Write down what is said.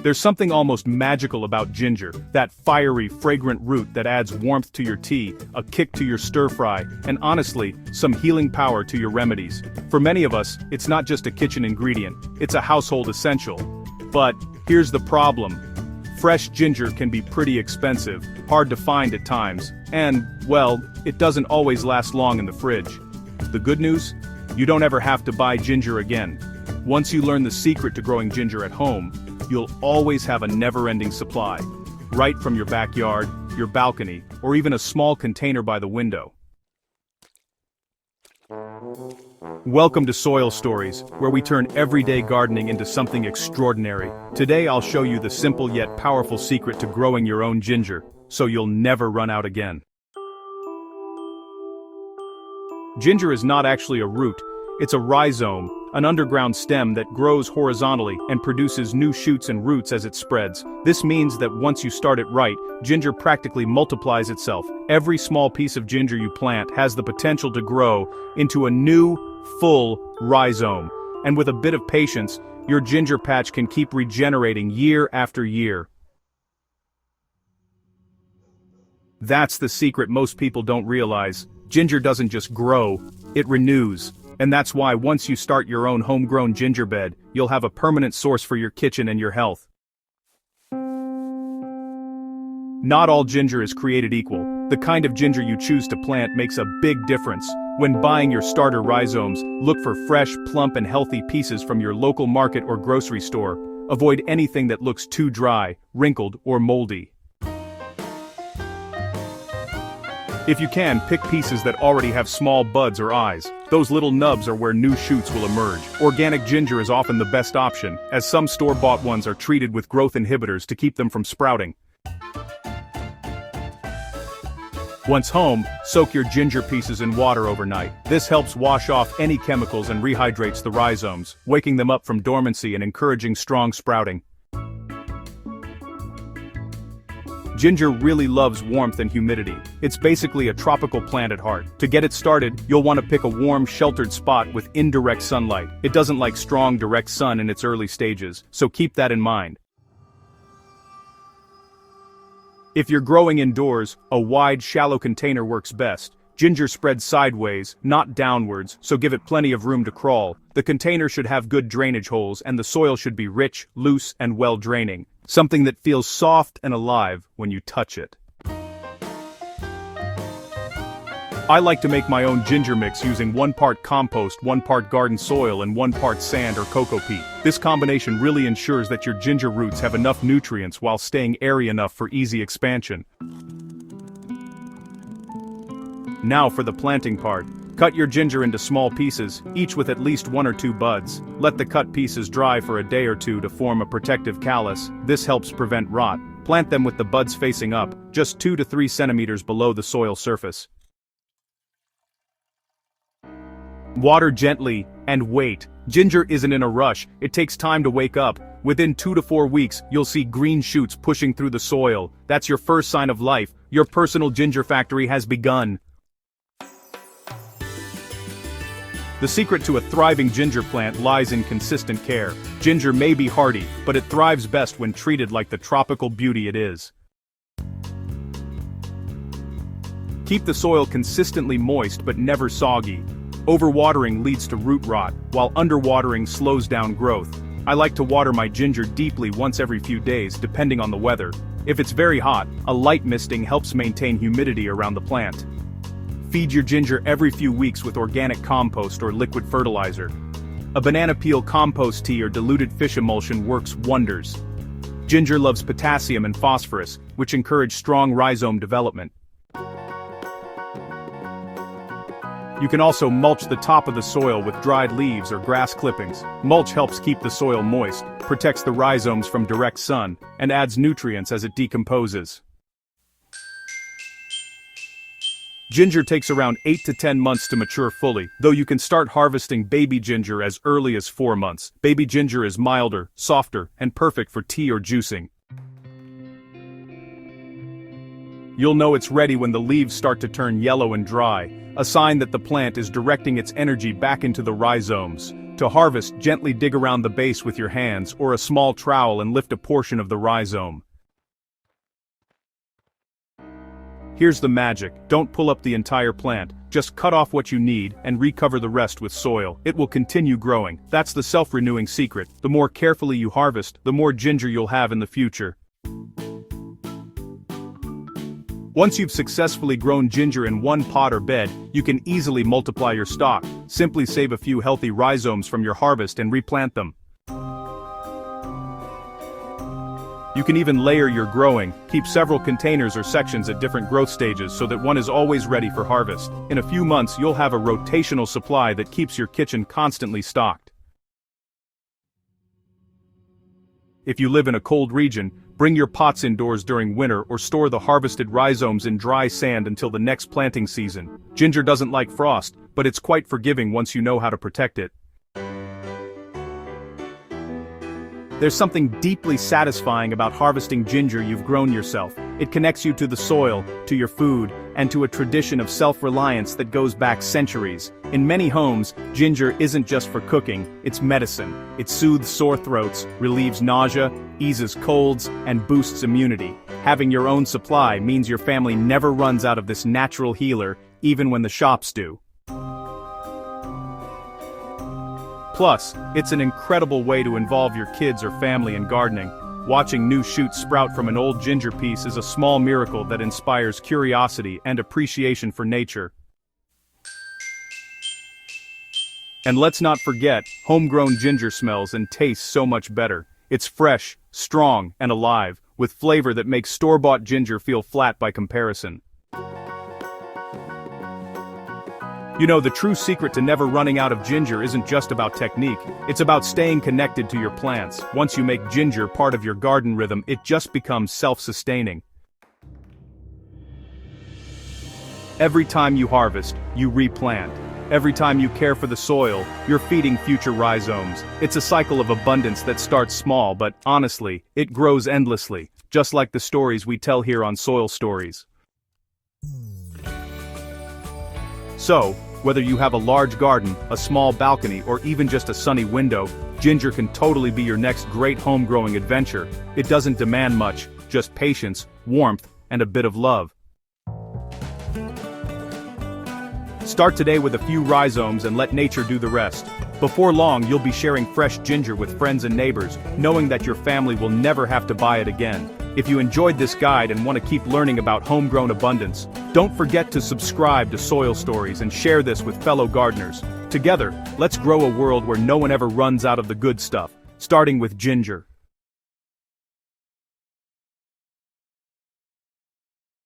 There's something almost magical about ginger, that fiery, fragrant root that adds warmth to your tea, a kick to your stir-fry, and honestly, some healing power to your remedies. For many of us, it's not just a kitchen ingredient, it's a household essential. But here's the problem. Fresh ginger can be pretty expensive, hard to find at times, and, well, it doesn't always last long in the fridge. The good news? You don't ever have to buy ginger again. Once you learn the secret to growing ginger at home, you'll always have a never-ending supply, right from your backyard, your balcony, or even a small container by the window. Welcome to Soil Stories, where we turn everyday gardening into something extraordinary. Today I'll show you the simple yet powerful secret to growing your own ginger, so you'll never run out again. Ginger is not actually a root, it's a rhizome, an underground stem that grows horizontally and produces new shoots and roots as it spreads. This means that once you start it right, ginger practically multiplies itself. Every small piece of ginger you plant has the potential to grow into a new, full rhizome. And with a bit of patience, your ginger patch can keep regenerating year after year. That's the secret most people don't realize. Ginger doesn't just grow, it renews. And that's why once you start your own homegrown ginger bed, you'll have a permanent source for your kitchen and your health. Not all ginger is created equal. The kind of ginger you choose to plant makes a big difference. When buying your starter rhizomes, look for fresh, plump and healthy pieces from your local market or grocery store. Avoid anything that looks too dry, wrinkled or moldy. If you can, pick pieces that already have small buds or eyes. Those little nubs are where new shoots will emerge. Organic ginger is often the best option, as some store-bought ones are treated with growth inhibitors to keep them from sprouting. Once home, soak your ginger pieces in water overnight. This helps wash off any chemicals and rehydrates the rhizomes, waking them up from dormancy and encouraging strong sprouting. Ginger really loves warmth and humidity. It's basically a tropical plant at heart. To get it started, you'll want to pick a warm, sheltered spot with indirect sunlight. It doesn't like strong, direct sun in its early stages, so keep that in mind. If you're growing indoors, a wide, shallow container works best. Ginger spreads sideways, not downwards, so give it plenty of room to crawl. The container should have good drainage holes and the soil should be rich, loose, and well-draining. Something that feels soft and alive when you touch it. I like to make my own ginger mix using 1 part compost, 1 part garden soil, and 1 part sand or cocoa peat. This combination really ensures that your ginger roots have enough nutrients while staying airy enough for easy expansion. Now for the planting part. Cut your ginger into small pieces, each with at least 1 or 2 buds. Let the cut pieces dry for a day or two to form a protective callus. This helps prevent rot. Plant them with the buds facing up, just 2 to 3 centimeters below the soil surface. Water gently, and wait. Ginger isn't in a rush, it takes time to wake up. Within 2 to 4 weeks, you'll see green shoots pushing through the soil. That's your first sign of life. Your personal ginger factory has begun. The secret to a thriving ginger plant lies in consistent care. Ginger may be hardy, but it thrives best when treated like the tropical beauty it is. Keep the soil consistently moist but never soggy. Overwatering leads to root rot, while underwatering slows down growth. I like to water my ginger deeply once every few days, depending on the weather. If it's very hot, a light misting helps maintain humidity around the plant. Feed your ginger every few weeks with organic compost or liquid fertilizer. A banana peel compost tea or diluted fish emulsion works wonders. Ginger loves potassium and phosphorus, which encourage strong rhizome development. You can also mulch the top of the soil with dried leaves or grass clippings. Mulch helps keep the soil moist, protects the rhizomes from direct sun, and adds nutrients as it decomposes. Ginger takes around 8 to 10 months to mature fully, though you can start harvesting baby ginger as early as 4 months. Baby ginger is milder, softer, and perfect for tea or juicing. You'll know it's ready when the leaves start to turn yellow and dry, a sign that the plant is directing its energy back into the rhizomes. To harvest, gently dig around the base with your hands or a small trowel and lift a portion of the rhizome. Here's the magic: don't pull up the entire plant, just cut off what you need and recover the rest with soil. It will continue growing. That's the self-renewing secret. The more carefully you harvest, the more ginger you'll have in the future. Once you've successfully grown ginger in one pot or bed, you can easily multiply your stock. Simply save a few healthy rhizomes from your harvest and replant them. You can even layer your growing, keep several containers or sections at different growth stages so that one is always ready for harvest. In a few months you'll have a rotational supply that keeps your kitchen constantly stocked. If you live in a cold region, bring your pots indoors during winter or store the harvested rhizomes in dry sand until the next planting season. Ginger doesn't like frost, but it's quite forgiving once you know how to protect it. There's something deeply satisfying about harvesting ginger you've grown yourself. It connects you to the soil, to your food, and to a tradition of self-reliance that goes back centuries. In many homes, ginger isn't just for cooking, it's medicine. It soothes sore throats, relieves nausea, eases colds, and boosts immunity. Having your own supply means your family never runs out of this natural healer, even when the shops do. Plus, it's an incredible way to involve your kids or family in gardening. Watching new shoots sprout from an old ginger piece is a small miracle that inspires curiosity and appreciation for nature. And let's not forget, homegrown ginger smells and tastes so much better. It's fresh, strong, and alive, with flavor that makes store-bought ginger feel flat by comparison. You know, the true secret to never running out of ginger isn't just about technique, it's about staying connected to your plants. Once you make ginger part of your garden rhythm, it just becomes self-sustaining. Every time you harvest, you replant. Every time you care for the soil, you're feeding future rhizomes. It's a cycle of abundance that starts small, but honestly, it grows endlessly, just like the stories we tell here on Soil Stories. So, whether you have a large garden, a small balcony, or even just a sunny window, ginger can totally be your next great home-growing adventure. It doesn't demand much, just patience, warmth, and a bit of love. Start today with a few rhizomes and let nature do the rest. Before long, you'll be sharing fresh ginger with friends and neighbors, knowing that your family will never have to buy it again. If you enjoyed this guide and want to keep learning about homegrown abundance, don't forget to subscribe to Soil Stories and share this with fellow gardeners. Together, let's grow a world where no one ever runs out of the good stuff, starting with ginger.